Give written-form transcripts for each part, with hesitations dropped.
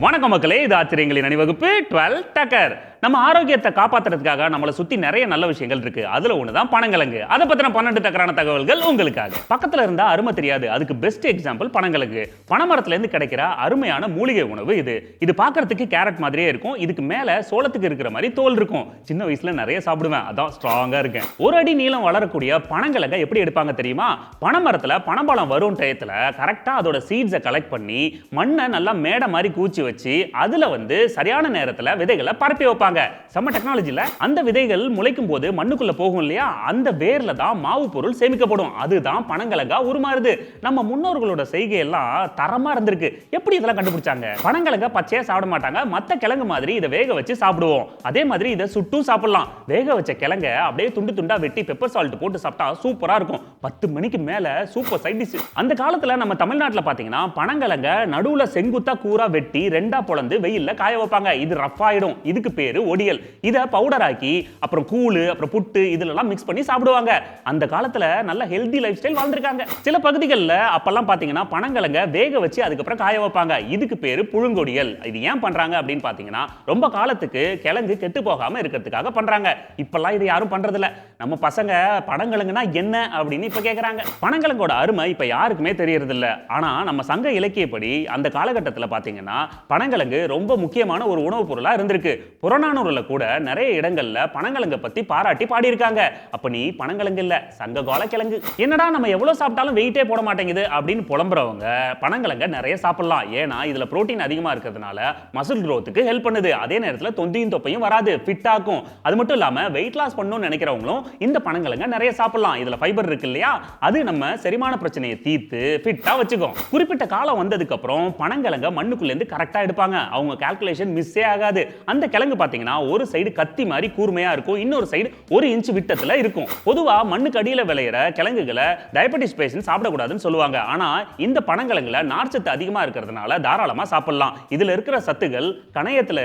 வணக்கம் மக்களே, இது ஆச்சரியங்களின் அணிவகுப்பு 12 டக்கர். நம்ம ஆரோக்கியத்தை காப்பாத்துறதுக்காக நம்மளை சுத்தி நிறைய நல்ல விஷயங்கள் இருக்கு. அதுல ஒண்ணுதான் பனங்கிழங்கு. அதை பத்தின 12 டக்கரான தகவல்கள் உங்களுக்காக. பக்கத்துல இருந்தா அருமை தெரியாது, அதுக்கு பெஸ்ட் எக்ஸாம்பிள் பனங்கிழங்கு. பனைமரத்துல இருந்து கிடைக்கிற அருமையான மூலிகை உணவு இது. இது பார்க்கிறதுக்கு கேரட் மாதிரியே இருக்கும். இதுக்கு மேல சோளத்துக்கு இருக்கிற மாதிரி தோல் இருக்கும். சின்ன வயசுல நிறைய சாப்பிடுவேன், அதான் ஸ்ட்ராங்கா இருக்கேன். ஒரு அடி நீளம் வளரக்கூடிய பனங்கிழங்கை எப்படி எடுப்பாங்க தெரியுமா? பனைமரத்துல பனம்பழம் வரும் டயத்துல கரெக்டா அதோட சீட்ஸை கலெக்ட் பண்ணி மண்ணை நல்லா மேடை மாதிரி கூச்சி வச்சு அதுல சரியான நேரத்துல விதைகளை பரப்பி வைப்பாங்க. செம்ம டெக்னாலஜில அந்த விதைகள் முளைக்கும் போது மண்ணுக்குள்ள போகும் இல்லையா, அந்த வேர்ல தான் மாவு பொருள் சேமிக்கப்படும். அதுதான் பனங்கிழங்கா உருமாறுது. நம்ம முன்னோர்களோட செய்கை எல்லாம் தரமா இருந்திருக்கு. எப்படி இதெல்லாம் கண்டுபிடிச்சாங்க? பனங்கிழங்க பச்சையா சாப்பிட மாட்டாங்க, மத்த கிழங்கு மாதிரி இதை வேக வச்சு சாப்பிடுவோம். அதே மாதிரி இதை சுட்டும் சாப்பிடலாம். வேக வச்ச கிழங்க அப்படியே துண்டு துண்டா வெட்டி பெப்பர் சால்ட் போட்டு சாப்பிட்டா சூப்பரா இருக்கும். 10 மணிக்கு மேல சூப்பர் சைட் டிஷ். அந்த காலத்துல நம்ம தமிழ்நாட்டுல பாத்தீங்கன்னா பனங்கிழங்க நடுவுல செங்குத்தா கூரா வெட்டி ரெண்டா பொளந்து வெயில்ல காய வைப்பாங்க. இது ரஃப் ஆயிடும். இதுக்கு பேரு ஒடியல். இத பவுடர் ஆக்கி அப்புறம் கூழு அப்புறம் புட்டு இதெல்லாம் மிக்ஸ் பண்ணி சாப்பிடுவாங்க. அந்த காலத்துல நல்ல ஹெல்தி லைஃப் ஸ்டைல் வாழ்ந்திருக்காங்க. சில பகுதிகளில் அப்பெல்லாம் பாத்தீங்கன்னா பனங்கிழங்க வேக வச்சு அதுக்கப்புறம் காய வைப்பாங்க. இதுக்கு பேரு புழுங்கொடியல். இது ஏன் பண்றாங்க அப்படின்னு பாத்தீங்கன்னா ரொம்ப காலத்துக்கு கிழங்கு கெட்டு போகாம இருக்கிறதுக்காக பண்றாங்க. இப்பெல்லாம் இது யாரும் பண்றது இல்ல. நம்ம பசங்க பனங்கிழங்குனா என்ன அப்படின்னு இப்ப கேக்குறாங்க. பனங்கிழங்கோட அருமை இப்ப யாருக்குமே தெரியறது இல்ல. ஆனா நம்ம சங்க இலக்கியப்படி அந்த காலகட்டத்தில் பாத்தீங்கன்னா பனங்கிழங்கு ரொம்ப முக்கியமான ஒரு உணவுப் பொருளா இருந்திருக்கு. புறநானூறுல கூட நிறைய இடங்கள்ல பனங்கிழங்க பத்தி பாராட்டி பாடியிருக்காங்க. அப்ப நீ பனங்கிழங்கு இல்ல, சங்க கால கிழங்கு. என்னடா நம்ம எவ்வளவு சாப்பிட்டாலும் வெயிட்டே போட மாட்டேங்குது அப்படின்னு புலம்புறவங்க பனங்கிழங்க நிறைய சாப்பிடலாம். ஏன்னா இதுல புரோட்டீன் அதிகமா இருக்கிறதுனால மசில் growthக்கு ஹெல்ப் பண்ணுது. அதே நேரத்தில் தொந்தியும் தொப்பையும் வராது, ஃபிட் ஆக்கும். அது மட்டும் இல்லாம வெயிட் லாஸ் பண்ணணும்னு நினைக்கிறவங்களும் இந்த பனங்கிழங்க நிறைய சாப்பிடலாம். இதுல ஃபைபர் இருக்கு இல்லையா, அது நம்ம செரிமான பிரச்சனையை தீர்த்து ஃபிட்டா வச்சுக்கும். குறிப்பிட்ட காலம் வந்ததுக்கு அப்புறம் பனங்கிழங்க மண்ணுக்குள்ள இருந்து கரெக்டா எடுப்பாங்க. அவங்க கால்குலேஷன் மிஸ்ஸே ஆகாது. அந்த கிழங்கு பாத்தீங்கன்னா ஒரு சைடு கத்தி மாதிரி கூர்மையா இருக்கும், இன்னொரு சைடு 1 இன்ச் விட்டத்துல இருக்கும். பொதுவா மண்ணுக்கு அடியில விளையிற கிழங்குகளை டயபெட்டிஸ் பேஷண்ட் சாப்பிடக்கூடாதுன்னு சொல்லுவாங்க. ஆனா இந்த பனங்கிழங்குல நார்ச்சத்து அதிகமா இருக்கிறதுனால தாராளமா சாப்பிடலாம். இதுல இருக்கிற சத்துகள் கணையத்துல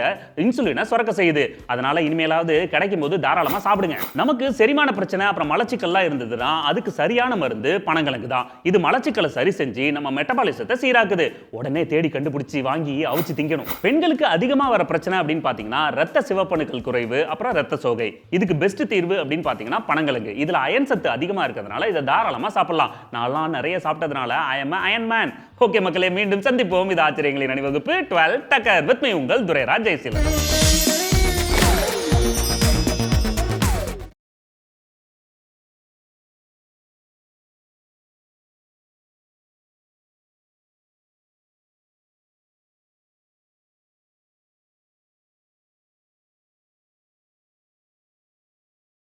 இன்சுலினை சுரக்க செய்யுது. அதனால இனிமேலாவது கிடைக்கும் போது தாராளமா சாப்பிடுங்க. நமக்கு செரிமான பிரச்சனை அப்புறம் மலச்சிக்கல்லாம் இருந்ததுன்னா அதுக்கு சரியான மருந்து பனங்கிழங்கு தான். இது மலச்சிக்கலை சரி செஞ்சு நம்ம மெட்டபாலிசத்தை சீராக்குது. உடனே தேடி கண்டுபிடிச்சு வாங்கி அவிச்சு திங்கணும். பெண்களுக்கு அதிகமா வர பிரச்சனை அப்படின்னு பாத்தீங்கன்னா ரத்த சிவப்பணுக்கள் குறைவு அப்புறம் ரத்த சோகை. இதுக்கு பெஸ்ட் தீர்வு அப்படின்னு பாத்தீங்கன்னா பனங்கிழங்கு. இதுல அயன் சத்து அதிகமா இருக்கிறதுனால இதை தாராளமா சாப்பிடலாம். நான்லாம் நிறைய சாப்பிட்டதுனால I am iron man. Okay மக்களே, மீண்டும் சந்திப்போம். இது ஆச்சரியங்களின் அணிவகுப்பு 12 டக்கர் வித் மீ உங்கள் துரைராஜ் ஜெயசீலன்.